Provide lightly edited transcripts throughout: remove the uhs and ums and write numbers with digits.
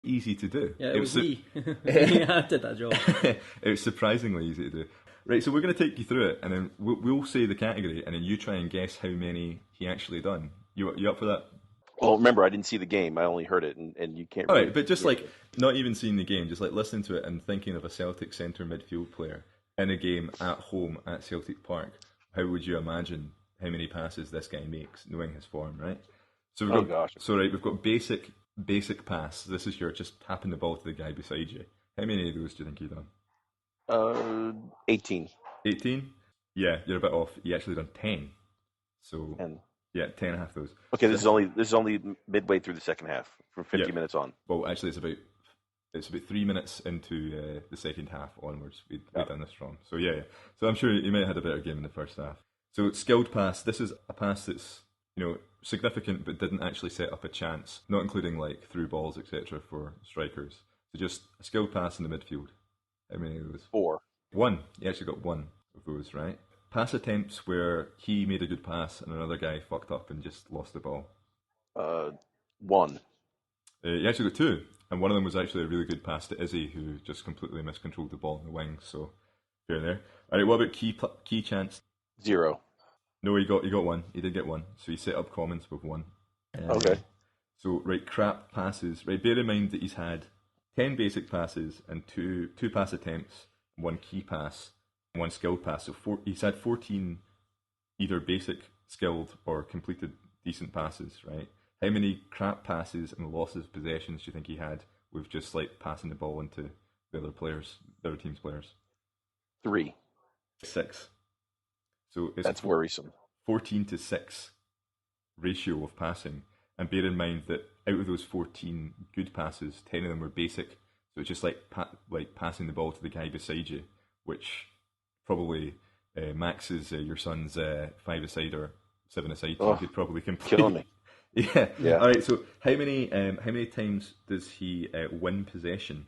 easy to do. Yeah, it was me. I did that job. It was surprisingly easy to do. Right, so we're going to take you through it, and then we'll say the category, and then you try and guess how many he actually done. You up for that? Well, remember, I didn't see the game. I only heard it, and you can't really... All right, but just like, not even seeing the game, just like listening to it and thinking of a Celtic centre midfield player in a game at home at Celtic Park, how would you imagine how many passes this guy makes, knowing his form, right? So we've got basic pass. This is your just tapping the ball to the guy beside you. How many of those do you think you've done? 18. 18? Yeah, you're a bit off. You actually done 10. So 10. Yeah, 10 and a half of those. Okay, this is only midway through the second half, from 50 minutes on. Well, actually, it's about 3 minutes into the second half onwards. We've done this wrong. So yeah. So I'm sure you might have had a better game in the first half. So skilled pass. This is a pass that's significant, but didn't actually set up a chance, not including like through balls, etc. for strikers. So just a skilled pass in the midfield. How many of those? 4. 1. You actually got 1 of those, right? Pass attempts where he made a good pass and another guy fucked up and just lost the ball. 1. You actually got 2, and one of them was actually a really good pass to Izzy, who just completely miscontrolled the ball in the wing. So fair there. All right, what about key chance? 0. No, he got 1. He did get 1. So he set up comments with 1. Okay. So right, crap passes. Right, bear in mind that he's had 10 basic passes and two pass attempts, 1 key pass, 1 skilled pass. So he's had 14 either basic, skilled, or completed decent passes, right? How many crap passes and losses of possessions do you think he had with just like passing the ball into the other team's players? 3. 6. So it's that's worrisome. 14 to 6 ratio of passing. And bear in mind that out of those 14 good passes, 10 of them were basic. So it's just like passing the ball to the guy beside you, which probably maxes your son's 5-a-side or 7-a-side team could probably complete. Killing me. Yeah. All right. So how many times does he win possession?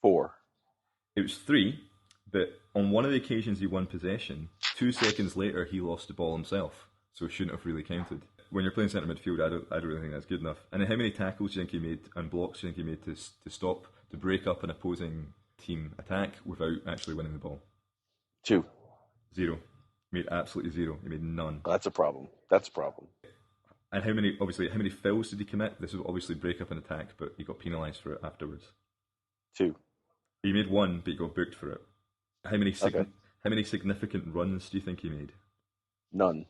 4. It was 3, but on one of the occasions he won possession, 2 seconds later he lost the ball himself, so it shouldn't have really counted. When you're playing centre midfield, I don't really think that's good enough. And how many tackles do you think he made and blocks do you think he made to break up an opposing team attack without actually winning the ball? 2. 0. He made absolutely 0. He made none. That's a problem. And how many fouls did he commit? This would obviously break up an attack, but he got penalised for it afterwards. 2. He made 1, but he got booked for it. How many significant runs do you think he made? None.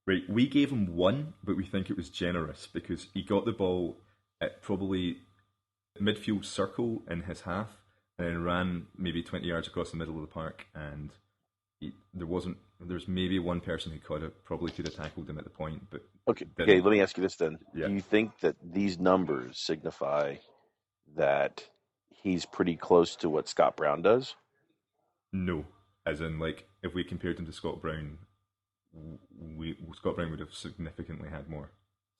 Right, we gave him 1, but we think it was generous because he got the ball at probably midfield circle in his half and then ran maybe 20 yards across the middle of the park, and there's maybe one person who probably could have tackled him at the point, but okay. Let me ask you this then: yeah. Do you think that these numbers signify that he's pretty close to what Scott Brown does? No, as in like if we compared him to Scott Brown, Scott Brown would have significantly had more,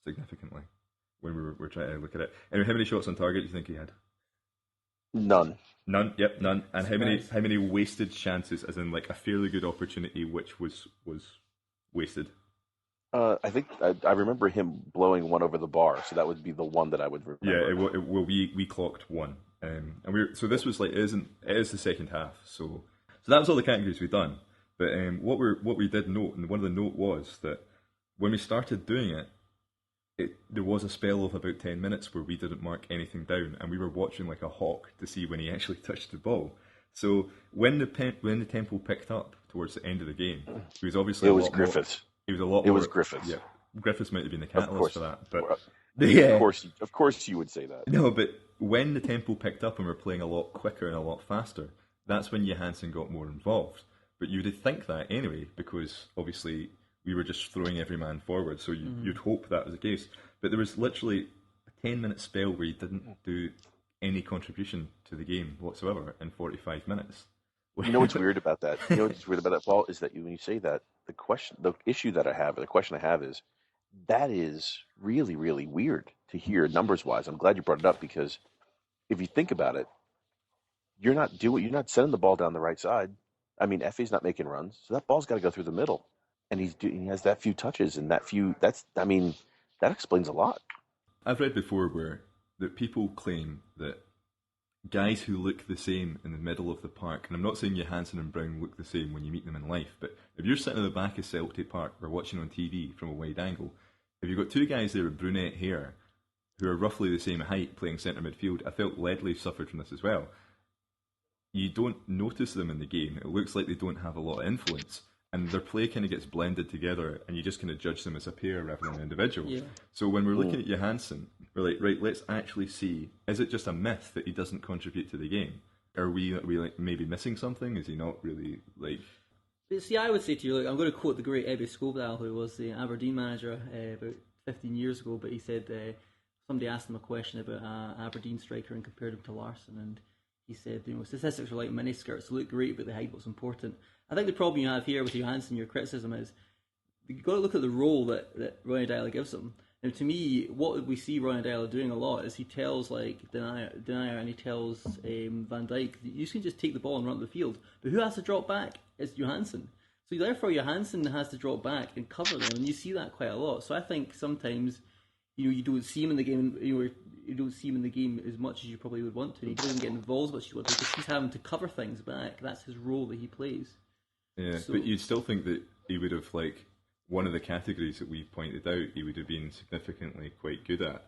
when we were trying to look at it. Anyway, how many shots on target do you think he had? None. None. Yep, none. And how many wasted chances, as in like a fairly good opportunity which was wasted? I think I remember him blowing one over the bar, so that would be the one that I would remember. Yeah, we clocked 1, and so this was like it is the second half, so that was all the categories we've done. But what we did note, and one of the note was that when we started doing it, there was a spell of about 10 minutes where we didn't mark anything down, and we were watching like a hawk to see when he actually touched the ball. So when the tempo picked up towards the end of the game, he was obviously Griffiths. He was a lot. It was Griffiths. Yeah, Griffiths might have been the catalyst for that. But of course, you would say that. No, but when the tempo picked up and we're playing a lot quicker and a lot faster, that's when Johansen got more involved. But you would think that anyway, because obviously we were just throwing every man forward, so you'd hope that was the case. But there was literally a 10-minute spell where he didn't do any contribution to the game whatsoever in 45 minutes. You know what's weird about that? You know what's weird about that, Paul, is that when you say that, the question I have is, that is really, really weird to hear numbers-wise. I'm glad you brought it up, because if you think about it, you're not sending the ball down the right side. I mean, Effie's not making runs, so that ball's got to go through the middle. And he has that few touches, and that explains a lot. I've read before where that people claim that guys who look the same in the middle of the park, and I'm not saying Johansen and Brown look the same when you meet them in life, but if you're sitting at the back of Celtic Park or watching on TV from a wide angle, if you've got two guys there with brunette hair who are roughly the same height playing centre midfield, I felt Ledley suffered from this as well. You don't notice them in the game. It looks like they don't have a lot of influence, and their play kind of gets blended together, and you just kind of judge them as a pair rather than an individual. Yeah. So when we're looking at Johansen, we're like, right, let's actually see, is it just a myth that he doesn't contribute to the game? Are we like maybe missing something? Is he not really like... See, I would say to you, like, I'm going to quote the great Ebbe Skobdal, who was the Aberdeen manager about 15 years ago, but he said somebody asked him a question about Aberdeen striker and compared him to Larsson, and he said, statistics are like miniskirts, they look great, but they hide what's important. I think the problem you have here with Johansen, your criticism is, you've got to look at the role that Ronny Deila gives him. Now, to me, what we see Ronny Deila doing a lot is he tells Denier and he tells Van Dijk, you can just take the ball and run up the field. But who has to drop back? It's Johansen. So therefore, Johansen has to drop back and cover them, and you see that quite a lot. So I think sometimes you don't see him in the game. You don't see him in the game as much as you probably would want to. He doesn't get involved as much as you want to because he's having to cover things back. That's his role that he plays. Yeah, so, but you'd still think that he would have one of the categories that we pointed out, he would have been significantly quite good at.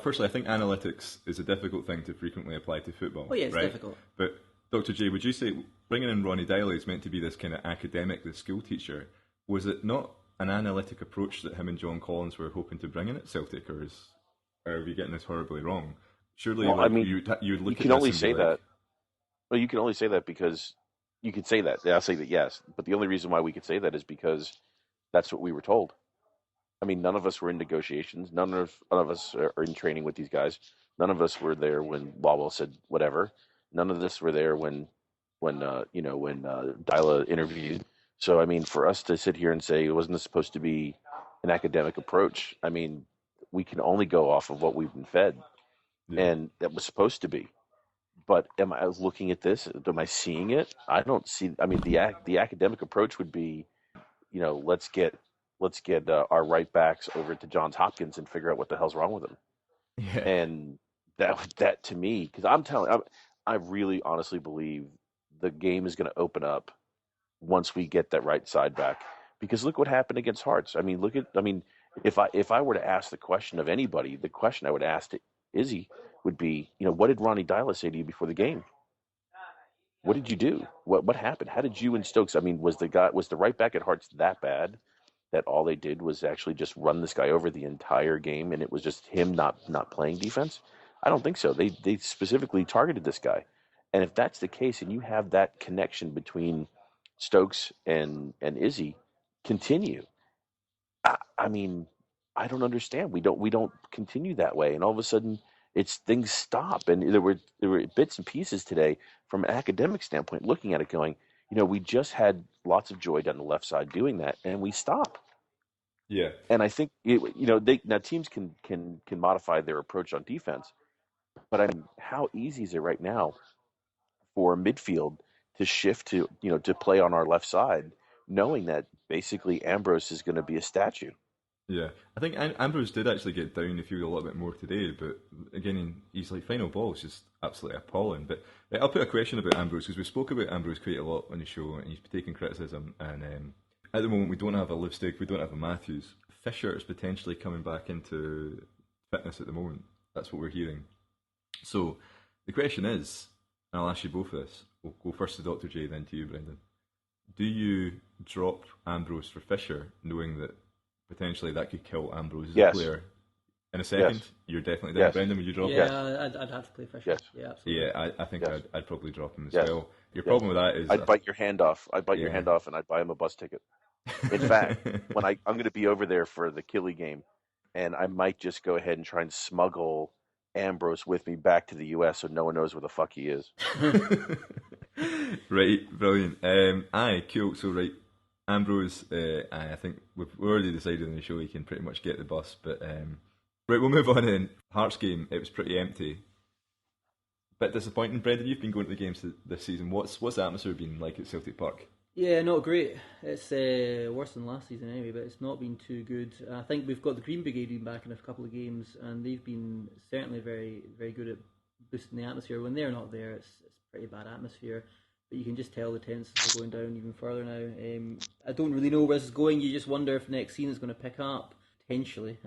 Firstly, I think analytics is a difficult thing to frequently apply to football. Oh yeah, it's difficult. But Dr. J, would you say bringing in Ronny Deila is meant to be this kind of academic, the school teacher? Was it not an analytic approach that him and John Collins were hoping to bring in at Celtic, or are we getting this horribly wrong? Surely, well, you'd look you at can this only and say be like, that. Well, you can only say that because you could say that. I'll say that yes, but the only reason why we could say that is because that's what we were told. I mean, none of us were in negotiations. None of us are in training with these guys. None of us were there when Wildwell said whatever. None of us were there when Deila interviewed. So, I mean, for us to sit here and say it wasn't supposed to be an academic approach, I mean, we can only go off of what we've been fed, and that was supposed to be. But am I looking at this? Am I seeing it? I don't see. I mean, the academic approach would be, let's get our right backs over to Johns Hopkins and figure out what the hell's wrong with them. Yeah. And that to me, because I really honestly believe the game is going to open up once we get that right side back. Because look what happened against Hearts. I mean, if I were to ask the question of anybody, the question I would ask to Izzy would be, what did Ronny Deila say to you before the game? What did you do? What happened? How did you and Stokes? I mean, was the right back at Hearts that bad that all they did was actually just run this guy over the entire game, and it was just him not playing defense? I don't think so. They specifically targeted this guy, and if that's the case, and you have that connection between Stokes and Izzy continue, I mean, I don't understand. We don't continue that way, and all of a sudden things stop. And there were bits and pieces today from an academic standpoint, looking at it, going, we just had lots of joy down the left side doing that, and we stop. Yeah. And I think now teams can modify their approach on defense, but I mean, how easy is it right now for midfield to shift to play on our left side, knowing that basically Ambrose is going to be a statue? Yeah, I think Ambrose did actually get down the field a little bit more today, but again, he's final ball is just absolutely appalling. But I'll put a question about Ambrose, because we spoke about Ambrose quite a lot on the show, and he's taken criticism. And at the moment, we don't have a Lipstick, we don't have a Matthews. Fisher is potentially coming back into fitness at the moment. That's what we're hearing. So the question is, and I'll ask you both this. We'll go first to Dr. J, then to you, Brendan. Do you drop Ambrose for Fisher, knowing that potentially that could kill Ambrose as a player? In a second, you're definitely there. Brendan, would you drop him? Yeah, I'd have to play Fisher. Yes. Yeah, absolutely. Yeah, I think I'd probably drop him as well. Your problem with that is... I'd bite your hand off. I'd bite your hand off, and I'd buy him a bus ticket. In fact, when I'm going to be over there for the Killy game, and I might just go ahead and try and smuggle Ambrose with me back to the US so no one knows where the fuck he is. Right, brilliant. Cool. So, right, Ambrose, I think we've already decided on the show he can pretty much get the bus, but right, we'll move on in. Hearts game, it was pretty empty. Bit disappointing. Brendan, you've been going to the games this season. What's the atmosphere been like at Celtic Park? Yeah, not great. It's worse than last season anyway, but it's not been too good. I think we've got the Green Brigade been back in a couple of games, and they've been certainly very, very good at boosting the atmosphere. When they're not there, it's pretty bad atmosphere. But you can just tell the tendencies are going down even further now. I don't really know where this is going. You just wonder if next season is going to pick up potentially.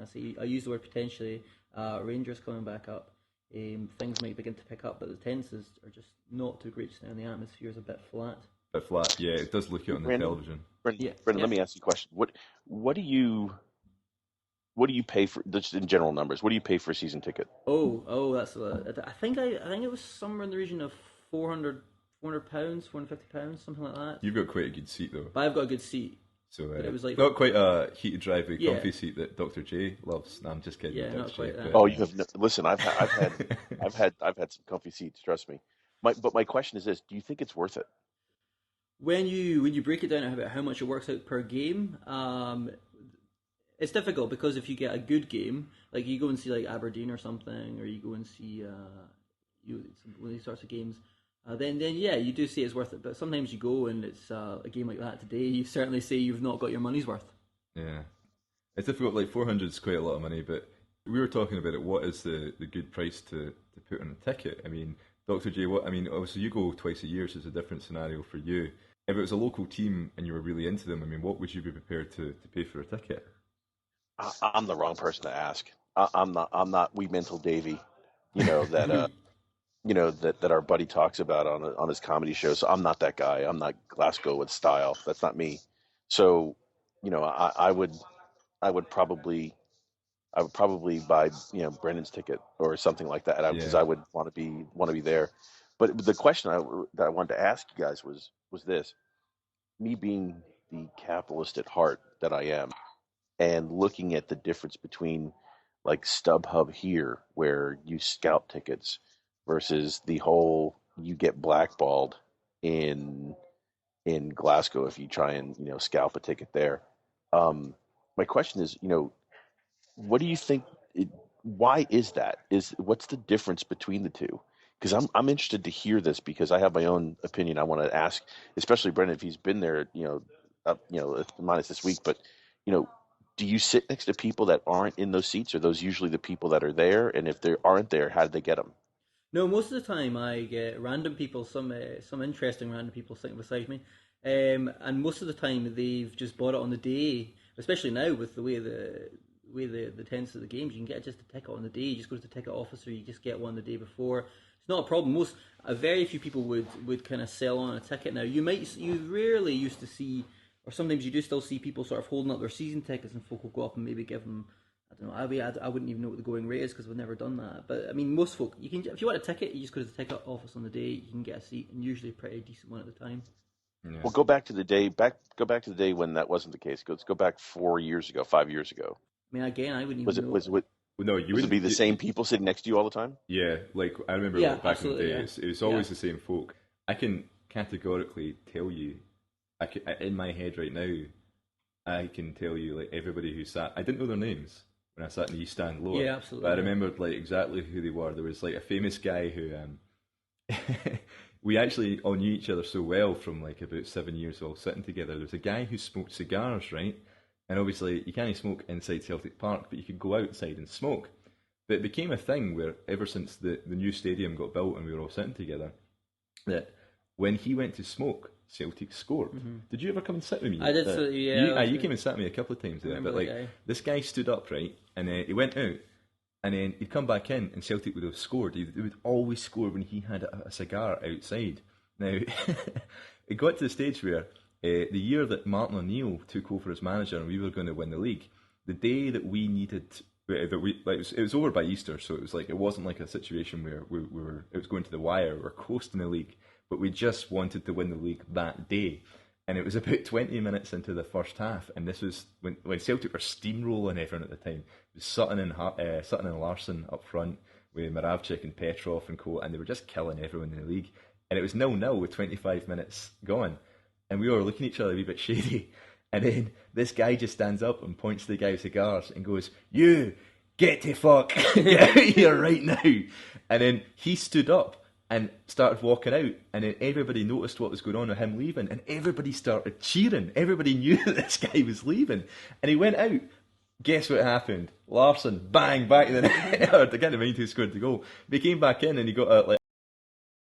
I use the word potentially. Rangers coming back up. Things might begin to pick up, but the tendencies are just not too great just now, and the atmosphere is a bit flat. Bit flat, yeah. It does look it on the television. Brendan, Yeah. let me ask you a question. What do you pay for, just in general numbers? What do you pay for a season ticket? That's I think it was somewhere in the region of 400 £450, something like that. You've got quite a good seat though. But I've got a good seat. So it was like not quite a heated drivey, Yeah. comfy seat that Dr. J loves. No, I'm just kidding. Yeah, Dr. not quite J, that. but- Oh, you have listen. I've had some comfy seats. Trust me. But my question is this: do you think it's worth it? when you break it down about how much it works out per game, it's difficult because if you get a good game, like you go and see like Aberdeen or something, or you go and see one of these sorts of games, then yeah, you do say it's worth it. But sometimes you go and it's a game like that today, you certainly say you've not got your money's worth. Yeah, it's difficult. Like 400 is quite a lot of money, but we were talking about it. What is the good price to put on a ticket? I mean, Dr. J, obviously you go twice a year, so it's a different scenario for you. If it was a local team and you were really into them, I mean, what would you be prepared to pay for a ticket? I'm the wrong person to ask. I'm not wee mental Davy, that that our buddy talks about on his comedy show. So I'm not that guy. I'm not Glasgow with style. That's not me. So, I would probably buy Brendan's ticket or something like that because Yeah. I would want to be there. But the question that I wanted to ask you guys was this: me being the capitalist at heart that I am, and looking at the difference between like StubHub here, where you scout tickets, versus the whole you get blackballed in Glasgow if you try and scalp a ticket there. My question is, what do you think? Why is that? What's the difference between the two? Because I'm interested to hear this because I have my own opinion. I want to ask, especially Brendan, if he's been there, minus this week, but you know, do you sit next to people that aren't in those seats? Are those usually the people that are there? And if they aren't there, how did they get them? No, most of the time I get random people, some interesting random people sitting beside me, and most of the time they've just bought it on the day. Especially now with the way the tenets of the games, you can get just a ticket on the day. You just go to the ticket office, or you just get one the day before. It's not a problem. Very few people would kind of sell on a ticket now. You rarely used to see, or sometimes you do still see people sort of holding up their season tickets, and folk will go up and maybe give them. I don't know. I wouldn't even know what the going rate is because we've never done that. But I mean, most folk, you can, if you want a ticket, you just go to the ticket office on the day. You can get a seat, and usually a pretty decent one at the time. Yeah. Well, go back to the day when that wasn't the case. Let's go back 4 years ago, 5 years ago. I mean, again, I wouldn't even Was it know. was it Well, no, you would it wouldn't be the same people sitting next to you all the time? Yeah, like I remember Yeah, like, back in the absolutely, day, yeah. it was always Yeah. the same folk. I can categorically tell you, in my head right now, I can tell you like everybody who sat. I didn't know their names when I sat in the East Stand lower. Yeah, absolutely, But I yeah. remembered like exactly who they were. There was like a famous guy who we actually all knew each other so well from like about 7 years all sitting together. There was a guy who smoked cigars, right? And obviously you can't smoke inside Celtic Park, but you could go outside and smoke. But it became a thing where ever since the new stadium got built and we were all sitting together, that when he went to smoke, Celtic scored. Did you ever come and sit with me? I did, yeah, You came and sat with me a couple of times there. Remember But like the guy. this guy stood up, right, and he went out, and then he'd come back in, and Celtic would have scored. He would always score when he had a cigar outside. Now, it got to the stage where the year that Martin O'Neill took over as manager and we were going to win the league, the day that we needed, it was over by Easter, so it was like it wasn't like a situation where it was going to the wire. We were coasting the league, but we just wanted to win the league that day. And it was about 20 minutes into the first half, and this was when Celtic were steamrolling everyone at the time. It was Sutton and Larson up front with Moravchik and Petrov and co, and they were just killing everyone in the league. And it was 0-0 with 25 minutes gone, and we were looking at each other a wee bit shady. And then this guy just stands up and points to the guy with cigars and goes, "You get to fuck, get out of here right now!" And then he stood up and started walking out, and then everybody noticed what was going on with him leaving, and everybody started cheering. Everybody knew that this guy was leaving, and he went out. Guess what happened? Larsson, bang, back in the net. I can't mind who scored the goal. But he came back in and he got a